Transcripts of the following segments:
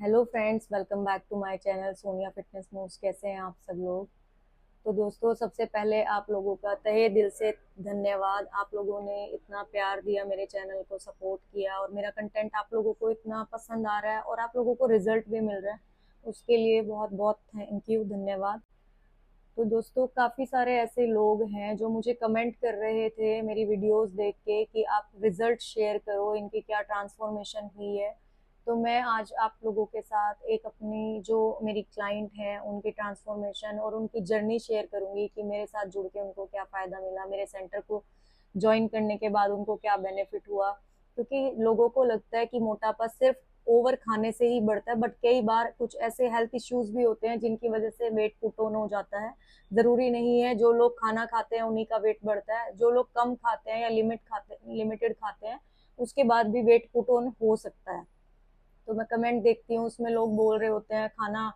Hello friends, welcome back to my channel Sonia fitness moves. कैसे हैं आप सब लोग। तो दोस्तों, सबसे पहले आप लोगों का तहे दिल से धन्यवाद। आप लोगों ने इतना प्यार दिया, मेरे चैनल को सपोर्ट किया और मेरा कंटेंट आप लोगों को इतना पसंद आ रहा है और आप लोगों को रिजल्ट भी मिल रहा है, उसके लिए बहुत बहुत थैंक यू, धन्यवाद। तो दोस्तों, काफ़ी सारे ऐसे लोग हैं जो मुझे कमेंट कर रहे थे मेरी वीडियोस देख के कि आप रिजल्ट शेयर करो, इनकी क्या ट्रांसफॉर्मेशन हुई है। तो मैं आज आप लोगों के साथ एक अपनी जो मेरी क्लाइंट है उनकी ट्रांसफॉर्मेशन और उनकी जर्नी शेयर करूंगी कि मेरे साथ जुड़ के उनको क्या फ़ायदा मिला, मेरे सेंटर को ज्वाइन करने के बाद उनको क्या बेनिफिट हुआ। क्योंकि लोगों को लगता है कि मोटापा सिर्फ ओवर खाने से ही बढ़ता है, बट कई बार कुछ ऐसे हेल्थ इश्यूज भी होते हैं जिनकी वजह से वेट पुट ऑन हो जाता है। जरूरी नहीं है जो लोग खाना खाते हैं उन्हीं का वेट बढ़ता है, जो लोग कम खाते हैं या लिमिटेड खाते हैं उसके बाद भी वेट पुट ऑन हो सकता है। तो मैं कमेंट देखती हूँ, उसमें लोग बोल रहे होते हैं खाना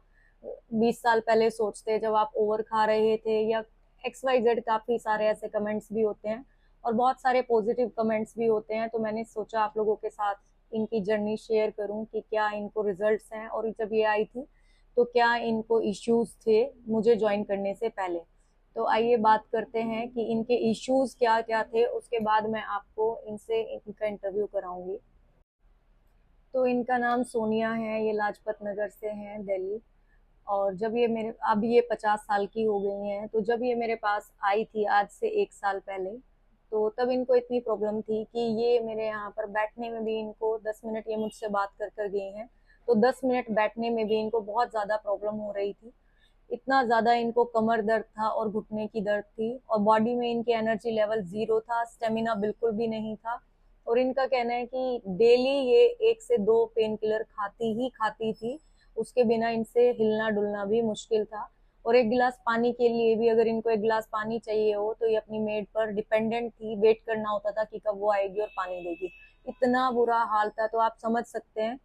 20 साल पहले सोचते जब आप ओवर खा रहे थे, या XYZ। काफी सारे ऐसे कमेंट्स भी होते हैं और बहुत सारे पॉजिटिव कमेंट्स भी होते हैं। तो मैंने सोचा आप लोगों के साथ इनकी जर्नी शेयर करूं कि क्या इनको रिजल्ट्स हैं, और जब ये आई थी तो क्या इनको इश्यूज थे मुझे ज्वाइन करने से पहले। तो आइए बात करते हैं कि इनके इश्यूज क्या क्या थे, उसके बाद मैं आपको इनसे इनका इंटरव्यू कराऊंगी। तो इनका नाम सोनिया है, ये लाजपत नगर से हैं, दिल्ली। और जब ये मेरे अब ये 50 साल की हो गई हैं, तो जब ये मेरे पास आई थी आज से 1 साल पहले, तो तब इनको इतनी प्रॉब्लम थी कि ये मेरे यहाँ पर बैठने में भी इनको 10 मिनट, ये मुझसे बात कर कर गई हैं, तो 10 मिनट बैठने में भी इनको बहुत ज़्यादा प्रॉब्लम हो रही थी। इतना ज़्यादा इनको कमर दर्द था और घुटने की दर्द थी, और बॉडी में इनके एनर्जी लेवल जीरो था, स्टेमिना बिल्कुल भी नहीं था। और इनका कहना है कि डेली ये 1 से 2 पेन किलर खाती ही खाती थी, उसके बिना इनसे हिलना डुलना भी मुश्किल था। और एक गिलास पानी के लिए भी, अगर इनको एक गिलास पानी चाहिए हो तो ये अपनी मेड पर डिपेंडेंट थी, वेट करना होता था कि कब वो आएगी और पानी देगी। इतना बुरा हाल था। तो आप समझ सकते हैं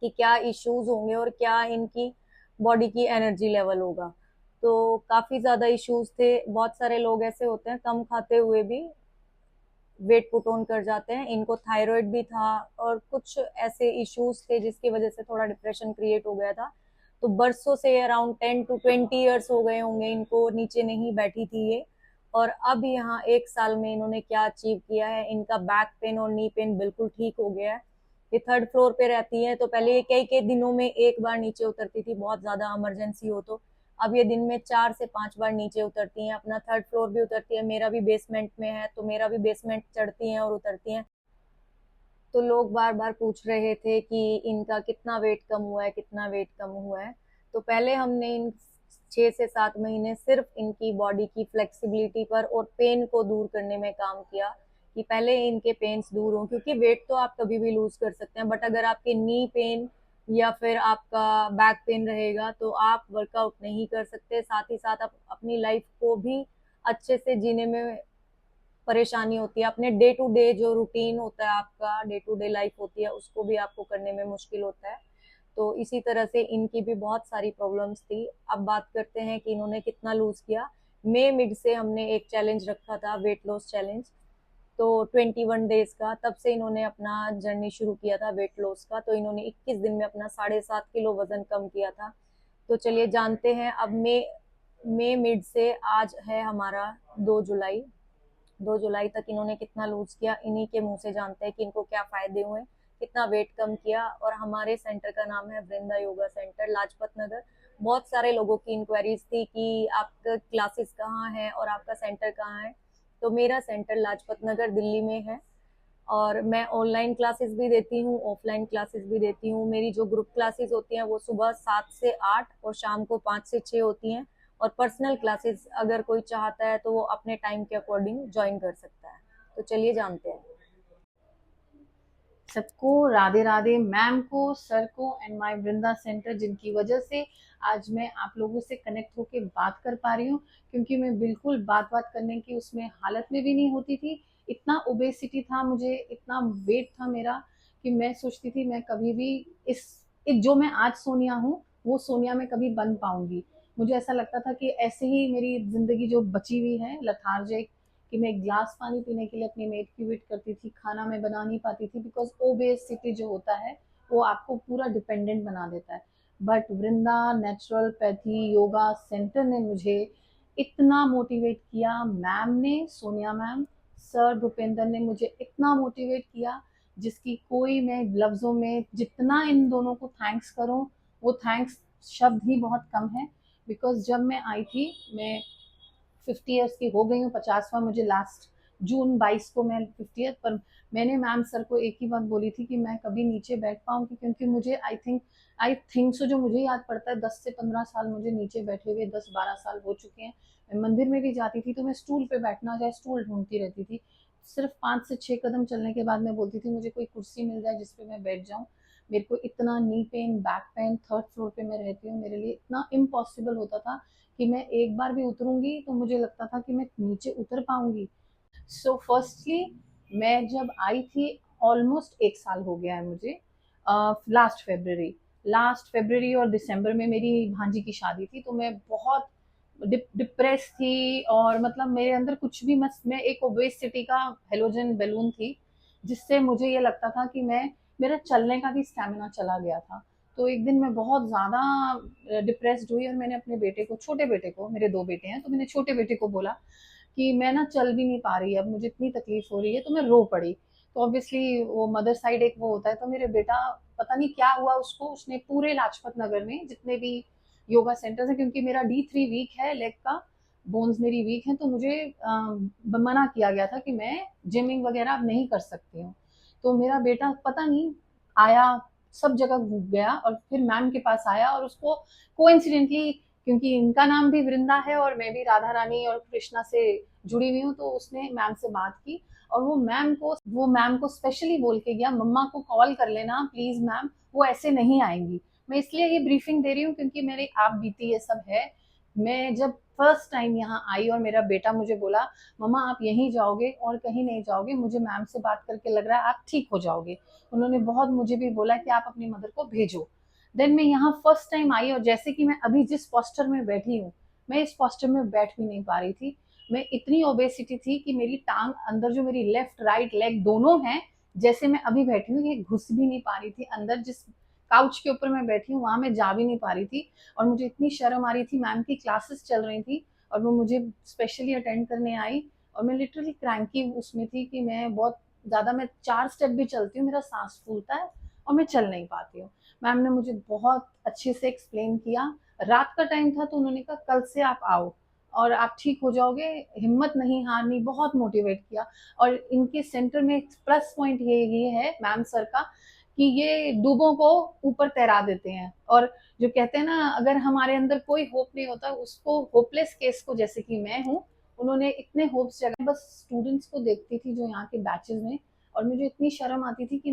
कि क्या इश्यूज होंगे और क्या इनकी बॉडी की एनर्जी लेवल होगा। तो काफी ज्यादा इश्यूज थे। बहुत सारे लोग ऐसे होते हैं कम खाते हुए भी वेट पुट ऑन कर जाते हैं। इनको थायराइड भी था और कुछ ऐसे इश्यूज थे जिसकी वजह से थोड़ा डिप्रेशन क्रिएट हो गया था। तो बरसों से, अराउंड 10 to 20 ईयर्स हो गए होंगे इनको नीचे नहीं बैठी थी ये। और अब यहाँ 1 साल में इन्होंने क्या अचीव किया है, इनका बैक पेन और नी पेन बिल्कुल ठीक हो गया है। ये 3rd फ्लोर पे रहती है, तो पहले ये कई कई दिनों में एक बार नीचे उतरती थी, बहुत ज्यादा इमरजेंसी हो तो। अब ये दिन में 4 से 5 बार नीचे उतरती हैं। अपना 3rd फ्लोर भी उतरती है, मेरा भी बेसमेंट में है तो मेरा भी बेसमेंट चढ़ती हैं और उतरती हैं। तो लोग बार बार पूछ रहे थे कि इनका कितना वेट कम हुआ है, कितना वेट कम हुआ है। तो पहले हमने इन 6 से 7 महीने सिर्फ इनकी बॉडी की फ्लेक्सिबिलिटी पर और पेन को दूर करने में काम किया, कि पहले इनके पेन्स दूर हों। क्योंकि वेट तो आप कभी भी लूज कर सकते हैं, बट अगर आपके नी पेन या फिर आपका बैक पेन रहेगा तो आप वर्कआउट नहीं कर सकते, साथ ही साथ आप अपनी लाइफ को भी अच्छे से जीने में परेशानी होती है। अपने डे टू डे जो रूटीन होता है, आपका डे टू डे लाइफ होती है, उसको भी आपको करने में मुश्किल होता है। तो इसी तरह से इनकी भी बहुत सारी प्रॉब्लम्स थी। अब बात करते हैं कि इन्होंने कितना लूज किया। मई मिड से हमने एक चैलेंज रखा था, वेट लॉस चैलेंज, तो 21 डेज का। तब से इन्होंने अपना जर्नी शुरू किया था वेट लॉस का। तो इन्होंने 21 दिन में अपना 7.5 किलो वजन कम किया था। तो चलिए जानते हैं। अब मई मिड से आज है हमारा 2 जुलाई, 2 जुलाई तक इन्होंने कितना लूज किया, इन्हीं के मुंह से जानते हैं कि इनको क्या फायदे हुए, कितना वेट कम किया। और हमारे सेंटर का नाम है वृंदा योगा सेंटर, लाजपत नगर। बहुत सारे लोगों की इंक्वायरीज थी कि आपका क्लासेस कहाँ है और आपका सेंटर कहाँ है। तो मेरा सेंटर लाजपत नगर दिल्ली में है, और मैं ऑनलाइन क्लासेस भी देती हूँ, ऑफलाइन क्लासेस भी देती हूँ। मेरी जो ग्रुप क्लासेस होती हैं वो सुबह 7 से 8 और शाम को 5 से 6 होती हैं। और पर्सनल क्लासेस अगर कोई चाहता है तो वो अपने टाइम के अकॉर्डिंग ज्वाइन कर सकता है। तो चलिए जानते हैं। सबको राधे राधे, मैम को, सर को एंड माय वृंदा सेंटर, जिनकी वजह से आज मैं आप लोगों से कनेक्ट होके बात कर पा रही हूँ। क्योंकि मैं बिल्कुल बात बात करने की उसमें हालत में भी नहीं होती थी। इतना ओबेसिटी था मुझे, इतना वेट था मेरा कि मैं सोचती थी मैं कभी भी इस जो मैं आज सोनिया हूँ वो सोनिया में कभी बन पाऊंगी। मुझे ऐसा लगता था कि ऐसे ही मेरी जिंदगी जो बची हुई है लथार्जिक, कि मैं एक ग्लास पानी पीने के लिए अपनी मेड की वेट करती थी, खाना मैं बना नहीं पाती थी बिकॉज ओबेसिटी जो होता है वो आपको पूरा डिपेंडेंट बना देता है। But Vrinda naturopathy yoga centre ने मुझे इतना मोटिवेट किया, मैम ने, सोनिया मैम, सर भूपेंद्र ने मुझे इतना मोटिवेट किया जिसकी कोई, मैं लफ्ज़ों में जितना इन दोनों को थैंक्स करूं वो थैंक्स शब्द ही बहुत कम है। बिकॉज जब मैं आई थी, मैं 50 ईयर्स की हो गई हूँ, 50वां मुझे लास्ट जून 22 को मैं 50th पर। मैंने मैम सर को एक ही बात बोली थी कि मैं कभी नीचे बैठ पाऊंगी, क्योंकि मुझे आई थिंक सो जो मुझे याद पड़ता है 10 से 15 साल मुझे नीचे बैठे हुए 10-12 साल हो चुके हैं। मैं मंदिर में भी जाती थी तो मैं स्टूल पे बैठना चाहे स्टूल ढूंढती रहती थी। सिर्फ 5 से 6 कदम चलने के बाद मैं बोलती थी मुझे कोई कुर्सी मिल जाए जिसपे मैं बैठ जाऊं। मेरे को इतना knee pain, back pain, 3rd floor पे मैं रहती हूँ, मेरे लिए इतना इम्पॉसिबल होता था कि मैं एक बार भी उतरूंगी तो मुझे लगता था कि मैं नीचे उतर पाऊंगी। सो फर्स्टली मैं जब आई थी, ऑलमोस्ट 1 साल हो गया है मुझे। लास्ट फेब्रवरी और दिसंबर में मेरी भांजी की शादी थी, तो मैं बहुत डिप्रेस थी और मतलब मेरे अंदर कुछ भी मत, मैं एक ओबेसिटी का हेलोजन बैलून थी, जिससे मुझे ये लगता था कि मैं, मेरा चलने का भी स्टेमिना चला गया था। तो एक दिन मैं बहुत ज़्यादा डिप्रेस्ड हुई और मैंने अपने बेटे को, छोटे बेटे को, मेरे 2 बेटे हैं, तो मैंने छोटे बेटे को बोला कि मैं ना चल भी नहीं पा रही, अब मुझे इतनी तकलीफ हो रही है, तो मैं रो पड़ी। तो ऑब्वियसली वो मदर साइड एक वो होता है, तो मेरे बेटा, पता नहीं क्या हुआ उसको, उसने पूरे लाजपत नगर में जितने भी योगा सेंटर्स हैं, क्योंकि मेरा D3 वीक है, लेग का बोन्स मेरी वीक है, तो मुझे मना किया गया था कि मैं जिमिंग वगैरह अब नहीं कर सकती हूँ। तो मेरा बेटा पता नहीं आया, सब जगह घूम गया और फिर मैम के पास आया, और उसको कोइंसिडेंटली, क्योंकि इनका नाम भी वृंदा है और मैं भी राधा रानी और कृष्णा से जुड़ी हुई हूँ, तो उसने मैम से बात की और वो मैम को स्पेशली बोल के गया, मम्मा को कॉल कर लेना प्लीज मैम, वो ऐसे नहीं आएंगी। मैं इसलिए ये ब्रीफिंग दे रही हूँ क्योंकि मेरे आप बीती ये सब है। मैं जब फर्स्ट टाइम यहाँ आई और मेरा बेटा मुझे बोला मम्मा आप यहीं जाओगे और कहीं नहीं जाओगे, मुझे मैम से बात करके लग रहा है आप ठीक हो जाओगे, उन्होंने बहुत मुझे भी बोला कि आप अपनी मदर को भेजो। देन मैं यहाँ फर्स्ट टाइम आई और जैसे कि मैं अभी जिस पोस्टर में बैठी हूँ, मैं इस पोस्टर में बैठ भी नहीं पा रही थी। मैं इतनी ओबेसिटी थी कि मेरी टांग अंदर, जो मेरी लेफ्ट राइट लेग दोनों हैं, जैसे मैं अभी बैठी हूँ, ये घुस भी नहीं पा रही थी अंदर, जिस काउच के ऊपर मैं बैठी हूँ वहां मैं जा भी नहीं पा रही थी। और मुझे इतनी शर्म आ रही थी, मैम की क्लासेस चल रही थी और वो मुझे स्पेशली अटेंड करने आई, और मैं लिटरली क्रैंकी उसमें थी कि मैं बहुत ज्यादा, मैं 4 स्टेप भी चलती हूँ मेरा सांस फूलता है और मैं चल नहीं पाती हूँ। मैम ने मुझे बहुत अच्छे से एक्सप्लेन किया। रात का टाइम था तो उन्होंने कहा कल से आप आओ और आप ठीक हो जाओगे, हिम्मत नहीं हारनी, बहुत मोटिवेट किया। और इनके सेंटर में प्लस पॉइंट ये है मैम सर का कि ये डूबों को ऊपर तैरा देते हैं। और जो कहते हैं ना, अगर हमारे अंदर कोई होप नहीं होता, उसको, होपलेस केस को, जैसे कि मैं हूँ, उन्होंने इतने होप्स जगाए। बस स्टूडेंट्स को देखती थी जो यहाँ के बैचेस में, और मुझे इतनी शर्म आती थी कि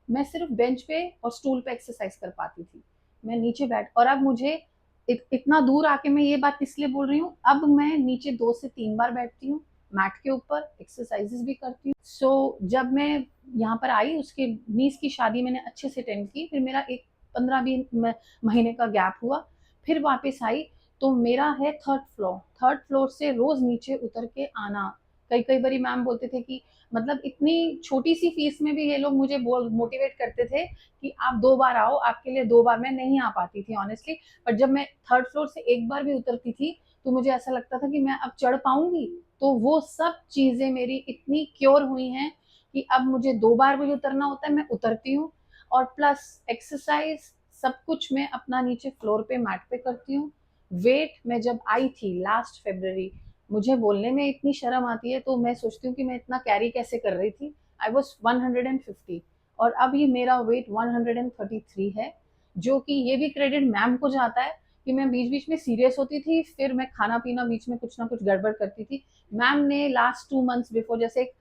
मैं सिर्फ बेंच पे और स्टूल पे एक्सरसाइज कर पाती थी, मैं नीचे बैठ, और अब मुझे इतना दूर आके मैं ये बात इसलिए बोल रही हूँ, अब मैं नीचे 2 से 3 बार बैठती हूँ मैट के ऊपर, एक्सरसाइजेस भी करती हूँ। जब मैं यहाँ पर आई, उसके नीस की शादी मैंने अच्छे से अटेंड की, फिर मेरा एक 15-20 महीने का गैप हुआ, फिर वापस आई। तो मेरा है 3rd फ्लोर, 3rd फ्लोर से रोज नीचे उतर के आना। कई कई बारी मैम बोलते थे कि मतलब इतनी छोटी सी फीस में भी ये लोग मुझे मोटिवेट करते थे कि आप 2 बार आओ, आपके लिए 2 बार, मैं नहीं आ पाती थी ऑनेस्टली। पर जब मैं 3rd फ्लोर से एक बार भी उतरती थी तो मुझे ऐसा लगता था कि मैं अब चढ़ पाऊंगी। तो वो सब चीजें मेरी इतनी क्योर हुई हैं कि अब मुझे 2 बार भी उतरना होता है मैं उतरती हूँ। और प्लस एक्सरसाइज सब कुछ मैं अपना नीचे फ्लोर पे मैट पे करती हूँ। वेट, मैं जब आई थी लास्ट फेब्रवरी, मुझे बोलने में इतनी शर्म आती है, तो मैं सोचती हूँ कि मैं इतना कैरी कैसे कर रही थी। आई वॉज 150 और अब ये मेरा वेट 133 है, जो कि ये भी क्रेडिट मैम को जाता है कि मैं बीच बीच में सीरियस होती थी, फिर मैं खाना पीना बीच में कुछ ना कुछ गड़बड़ करती थी। मैम ने लास्ट 2 मंथ्स बिफोर, जैसे एक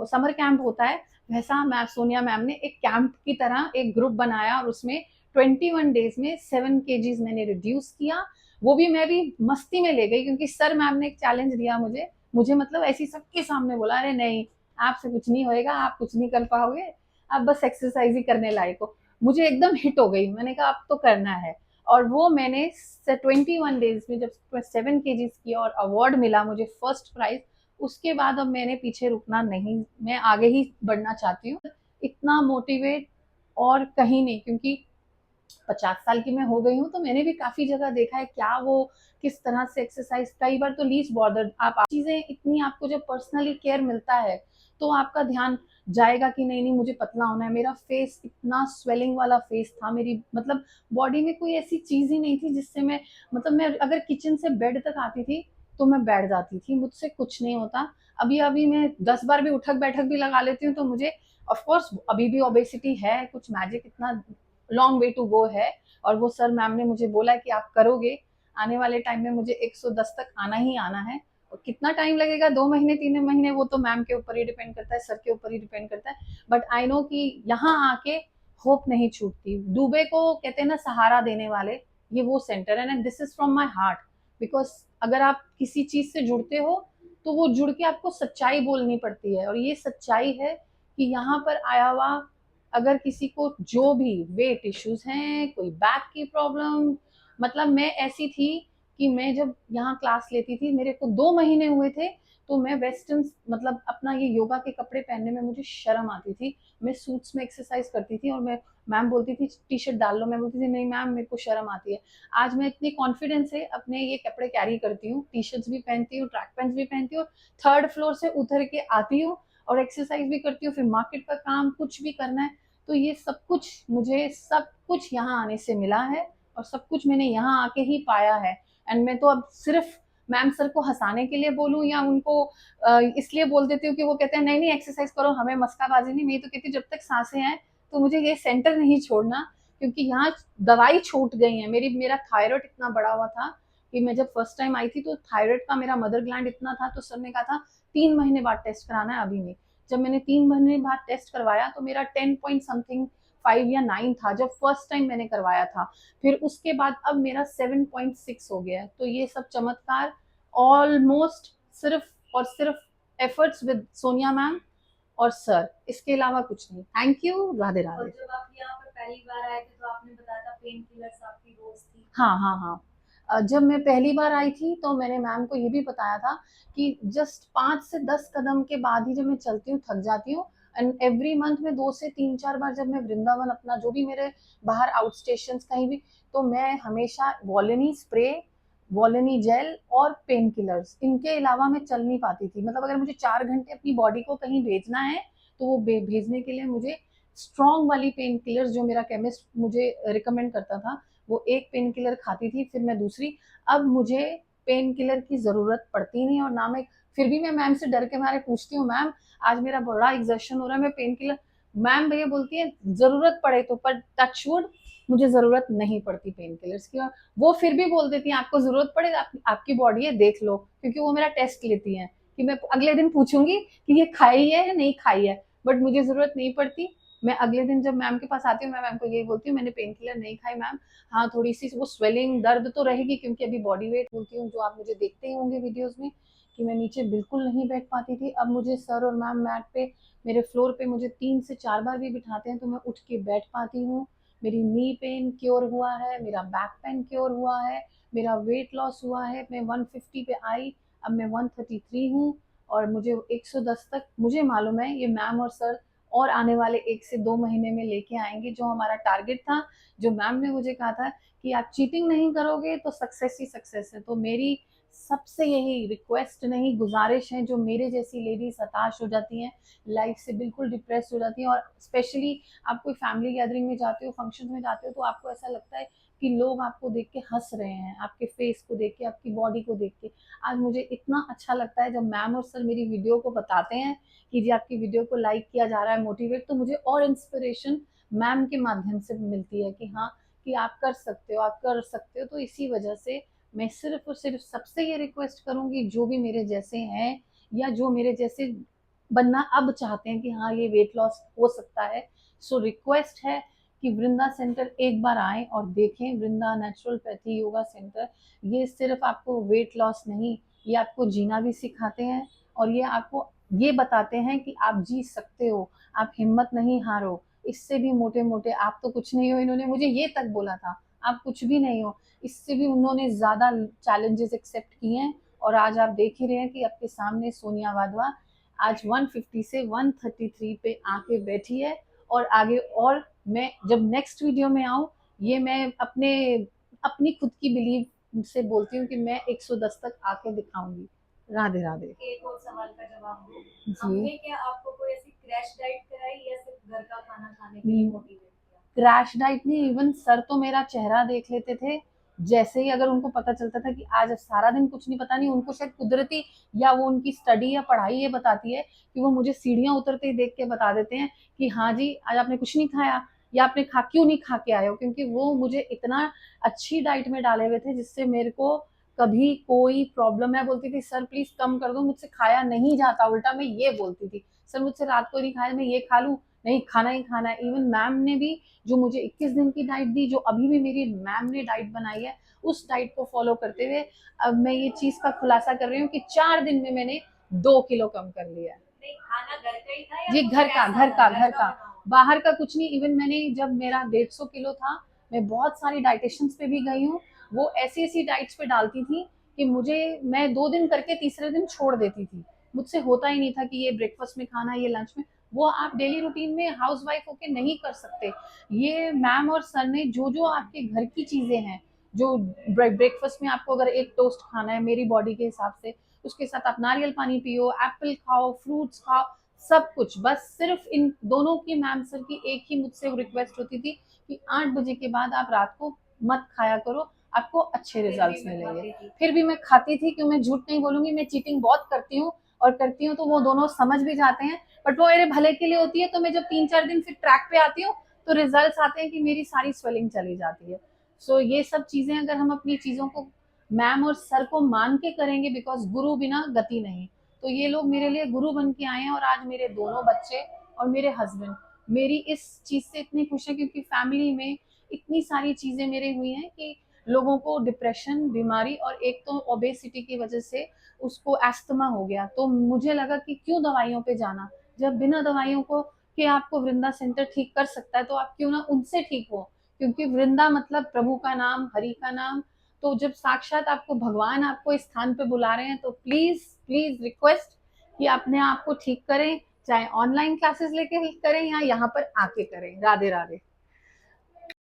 समर कैंप होता है वैसा, मैम सोनिया मैम ने एक कैंप की तरह एक ग्रुप बनाया और उसमें 21 डेज में 7 kgs मैंने रिड्यूस किया। वो भी मैं भी मस्ती में ले गई क्योंकि सर मैम ने एक चैलेंज दिया मुझे, मतलब ऐसी सबके सामने बोला अरे नहीं आपसे कुछ नहीं होएगा, आप कुछ नहीं कर पाओगे, आप बस एक्सरसाइज ही करने लायक हो। मुझे एकदम हिट हो गई, मैंने कहा अब तो करना है। और वो मैंने 21 डेज में जब 7 kgs किया और अवार्ड मिला मुझे, फर्स्ट प्राइज, उसके बाद अब मैंने पीछे रुकना नहीं, मैं आगे ही बढ़ना चाहती हूँ। इतना मोटिवेट और कहीं नहीं, क्योंकि 50 साल की मैं हो गई हूँ तो मैंने भी काफी जगह देखा है क्या वो किस तरह से एक्सरसाइज, कई बार तो लीस्ट बॉर्डर आप चीजें इतनी, आपको जब पर्सनली केयर मिलता है तो आपका ध्यान जाएगा कि नहीं नहीं मुझे पतला होना है। मेरा फेस इतना स्वेलिंग वाला फेस था, मेरी मतलब बॉडी में कोई ऐसी चीज ही नहीं थी जिससे मैं, मतलब मैं अगर किचन से बेड तक आती थी तो मैं बैठ जाती थी, मुझसे कुछ नहीं होता। अभी अभी मैं 10 बार भी उठक बैठक भी लगा लेती हूँ तो मुझे, ऑफ कोर्स अभी भी ओबेसिटी है, कुछ मैजिक इतना लॉन्ग वे टू गो है। और वो सर मैम ने मुझे बोला कि आप करोगे, आने वाले टाइम में मुझे 110 तक आना ही आना है। और कितना टाइम लगेगा, 2 महीने 3 महीने, वो तो मैम के ऊपर ही डिपेंड करता है, सर के ऊपर ही डिपेंड करता है। बट आई नो कि यहाँ आके होप नहीं छूटती। दुबे को कहते हैं ना सहारा देने वाले, ये वो सेंटर है, and this is from my heart. Because अगर आप किसी चीज से जुड़ते हो तो वो जुड़ के आपको सच्चाई बोलनी पड़ती है, और ये सच्चाई है कि यहाँ पर आया हुआ अगर किसी को जो भी वेट इश्यूज हैं, कोई बैक की प्रॉब्लम, मतलब मैं ऐसी थी कि मैं जब यहाँ क्लास लेती थी, मेरे को 2 महीने हुए थे तो मैं वेस्टर्न, मतलब अपना ये योगा के कपड़े पहनने में मुझे शर्म आती थी। मैं सूट्स में एक्सरसाइज करती थी और मैं, मैम बोलती थी टी शर्ट डाल लो, मैं बोलती थी नहीं मैम मेरे को शर्म आती है। आज मैं इतनी कॉन्फिडेंस से अपने ये कपड़े कैरी करती हूँ, टी शर्ट्स भी पहनती हूँ, ट्रैक पैंट्स भी पहनती हूँ, 3rd फ्लोर से उतर के आती हूँ और एक्सरसाइज भी करती हूँ, फिर मार्केट का काम कुछ भी करना है तो ये सब कुछ मुझे, सब कुछ यहाँ आने से मिला है और सब कुछ मैंने यहाँ आके ही पाया है। एंड मैं तो अब सिर्फ मैम सर को हंसाने के लिए बोलूँ या उनको इसलिए बोल देती हूँ कि वो कहते हैं नहीं नहीं एक्सरसाइज करो, हमें मस्काबाजी नहीं, मैं तो कहती हूँ जब तक सांसें हैं तो मुझे ये सेंटर नहीं छोड़ना, क्योंकि यहाँ दवाई छूट गई है मेरी। मेरा थायराइड इतना बड़ा हुआ था कि मैं जब फर्स्ट टाइम आई थी तो थायराइड का मेरा मदर ग्लैंड इतना था, तो सर ने कहा था 3 महीने बाद टेस्ट कराना है, अभी नहीं। जब मैंने 3 महीने बाद टेस्ट करवाया तो मेरा 10 पॉइंट समथिंग 5 या 9 था जब फर्स्ट टाइम मैंने करवाया था। फिर उसके बाद अब मेरा 7.6 हो गया है। तो ये सब चमत्कार ऑलमोस्ट सिर्फ और सिर्फ एफर्ट्स विद सोनिया मैम और सर, इसके अलावा कुछ नहीं। थैंक यू, राधे और राधे। जब आप यहाँ पर पहली बार आए थे तो आपने बताया था पेन किलर्स आपकी रोज थी। हाँ हाँ हाँ। जब मैं पहली बार आई थी तो मैंने मैम को ये भी बताया था कि जस्ट 5 से 10 कदम के बाद ही जब मैं चलती हूँ थक जाती हूँ। एंड एवरी मंथ में 2 से 3 4 बार जब मैं वृंदावन अपना जो भी मेरे बाहर आउट स्टेशन कहीं भी, तो मैं हमेशा वॉलिनी स्प्रे, वॉलिनी जेल और पेन किलर्स, इनके अलावा मैं चल नहीं पाती थी। मतलब अगर मुझे 4 घंटे अपनी बॉडी को कहीं भेजना है तो वो भेजने के लिए मुझे स्ट्रॉन्ग वाली पेन किलर्स जो मेरा केमिस्ट मुझे रिकमेंड करता था, वो एक पेन किलर खाती थी फिर मैं दूसरी। अब मुझे पेन किलर की जरूरत पड़ती नहीं, और ना मैं, फिर भी मैं मैम से डर के मारे पूछती हूँ मैम आज मेरा बड़ा एग्जर्शन हो रहा है, मैं पेन किलर, मैम भैया बोलती है जरूरत पड़े तो, पर टचवुड मुझे जरूरत नहीं पड़ती पेन किलर्स की। और वो फिर भी बोल देती हैं आपको जरूरत पड़े आपकी बॉडी है देख लो, क्योंकि वो मेरा टेस्ट लेती हैं कि मैं अगले दिन पूछूंगी कि ये खाई है या नहीं खाई है। बट मुझे जरूरत नहीं पड़ती। मैं अगले दिन जब मैम के पास आती हूँ मैं मैम को यही बोलती हूँ मैंने पेन किलर नहीं खाई मैम, हाँ थोड़ी सी वो स्वेलिंग दर्द तो रहेगी, क्योंकि अभी बॉडी वेट बोलती हूँ जो आप मुझे देखते ही होंगे वीडियोस में कि मैं नीचे बिल्कुल नहीं बैठ पाती थी। अब मुझे सर और मैम मैट पे, मेरे फ्लोर पे मुझे 3 से 4 बार भी बिठाते हैं तो मैं उठ के बैठ पाती हूँ। मेरी नी पेन क्योर हुआ है, मेरा बैक पेन क्योर हुआ है, मेरा वेट लॉस हुआ है। मैं 150 पे आई, अब मैं 133 हूँ। और मुझे 110 तक मुझे मालूम है ये मैम और सर और आने वाले 1 से 2 महीने में लेके आएंगे, जो हमारा टारगेट था, जो मैम ने मुझे कहा था कि आप चीटिंग नहीं करोगे तो सक्सेस ही सक्सेस है। तो मेरी सबसे यही रिक्वेस्ट नहीं गुजारिश है, जो मेरे जैसी लेडीज हताश हो जाती हैं, लाइफ से बिल्कुल डिप्रेस हो जाती हैं, और स्पेशली आप कोई फैमिली गैदरिंग में जाते हो, फंक्शन में जाते हो, तो आपको ऐसा लगता है कि लोग आपको देख के हंस रहे हैं, आपके फेस को देख के, आपकी बॉडी को देख के। आज मुझे इतना अच्छा लगता है जब मैम और सर मेरी वीडियो को बताते हैं कि जी आपकी वीडियो को लाइक किया जा रहा है, मोटिवेट, तो मुझे और इंस्पिरेशन मैम के माध्यम से मिलती है कि हाँ कि आप कर सकते हो, आप कर सकते हो। तो इसी वजह से मैं सिर्फ और सिर्फ सबसे ये रिक्वेस्ट करूंगी जो भी मेरे जैसे हैं या जो मेरे जैसे बनना अब चाहते हैं कि हाँ ये वेट लॉस हो सकता है, सो रिक्वेस्ट है कि वृंदा सेंटर एक बार आए और देखें। वृंदा नेचुरोपैथी योगा सेंटर, ये सिर्फ आपको वेट लॉस नहीं, ये आपको जीना भी सिखाते हैं, और ये आपको ये बताते हैं कि आप जी सकते हो, आप हिम्मत नहीं हारो। इससे भी मोटे मोटे आप तो कुछ नहीं हो, इन्होंने मुझे ये तक बोला था आप कुछ भी नहीं हो, इससे भी उन्होंने ज्यादा चैलेंजेस एक्सेप्ट किए हैं। और आज आप देख ही रहे हैं कि आपके सामने सोनिया वाधवा आज 150 से 133 पे आके बैठी है, और आगे। और मैं जब नेक्स्ट वीडियो में आऊँ, ये मैं अपनी खुद की बिलीव से बोलती हूँ कि मैं 110 तक आके दिखाऊंगी। राधे राधे। एक और सवाल का जवाब दो। जी। हमने क्या आपको कोई ऐसी क्रैश डाइट कराई या सिर्फ घर का खाना खाने के लिए मोटिवेट किया? क्रैश डाइट नहीं, इवन सर तो मेरा चेहरा देख लेते थे जैसे ही, अगर उनको पता चलता था कि आज सारा दिन कुछ नहीं, पता नहीं उनको शायद कुदरती या वो उनकी स्टडी या पढ़ाई ये बताती है कि वो मुझे सीढ़ियां उतरते ही देख के बता देते हैं कि हाँ जी आज आपने कुछ नहीं खाया, या आपने क्यों नहीं खा के आए हो, क्योंकि वो मुझे इतना अच्छी डाइट में डाले हुए थे जिससे मेरे को कभी कोई प्रॉब्लम है। बोलती थी सर प्लीज कम कर दो, मुझसे खाया नहीं जाता, उल्टा मैं ये बोलती थी सर मुझसे रात को नहीं खाया, मैं ये खा लूँ, नहीं खाना ही खाना है। इवन मैम ने भी जो मुझे 21 दिन की डाइट दी, जो अभी भी मेरी मैम ने डाइट बनाई है, उस डाइट को फॉलो करते हुए अब मैं ये चीज का खुलासा कर रही हूँ कि 4 दिन में मैंने 2 किलो कम कर लिया है। नहीं, खाना घर का ही था या ये कुछ घर का, ऐसा घर था का, घर घर का का, बना हुआ? बाहर का कुछ नहीं। इवन मैंने जब मेरा 150 किलो था, मैं बहुत सारी डाइटिशियंस पे भी गई हूँ, वो ऐसी ऐसी डाइट्स पे डालती थी कि मैं 2 दिन करके तीसरे दिन छोड़ देती थी। मुझसे होता ही नहीं था कि ये ब्रेकफास्ट में खाना, ये लंच में, वो आप डेली रूटीन में हाउस वाइफ होके नहीं कर सकते। ये मैम और सर ने जो जो आपके घर की चीजें हैं, जो ब्रेकफास्ट में आपको अगर एक टोस्ट खाना है मेरी बॉडी के हिसाब से, उसके साथ आप नारियल पानी पियो, एप्पल खाओ, फ्रूट्स खाओ, सब कुछ। बस सिर्फ इन दोनों की, मैम सर की एक ही मुझसे रिक्वेस्ट होती थी कि 8 बजे के बाद आप रात को मत खाया करो, आपको अच्छे रिजल्ट्स मिलेंगे। फिर भी मैं खाती थी, क्यों मैं झूठ नहीं बोलूंगी, मैं चीटिंग बहुत करती हूँ, और करती हूँ तो वो दोनों समझ भी जाते हैं, बट वो मेरे भले के लिए होती है। तो मैं जब 3-4 दिन फिर ट्रैक पे आती हूँ तो रिजल्ट्स आते हैं कि मेरी सारी स्वेलिंग चली जाती है। सो ये सब चीजें अगर हम अपनी चीजों को मैम और सर को मान के करेंगे, बिकॉज गुरु बिना गति नहीं, तो ये लोग मेरे लिए गुरु बन के आए हैं। और आज मेरे दोनों बच्चे और मेरे हस्बैंड मेरी इस चीज से इतनी खुश है, क्योंकि फैमिली में इतनी सारी चीजें मेरे हुई हैं कि लोगों को डिप्रेशन बीमारी, और एक तो ओबेसिटी की वजह से उसको एस्थमा हो गया। तो मुझे लगा कि क्यों दवाइयों पे जाना, जब बिना दवाइयों को कि आपको वृंदा सेंटर ठीक कर सकता है, तो आप क्यों ना उनसे ठीक हो, क्योंकि वृंदा मतलब प्रभु का नाम, हरि का नाम। तो जब साक्षात आपको भगवान आपको इस स्थान पे बुला रहे हैं, तो प्लीज प्लीज रिक्वेस्ट कि अपने आप को ठीक करें, चाहे ऑनलाइन क्लासेस लेके करें या यहाँ पर आके करें। राधे राधे।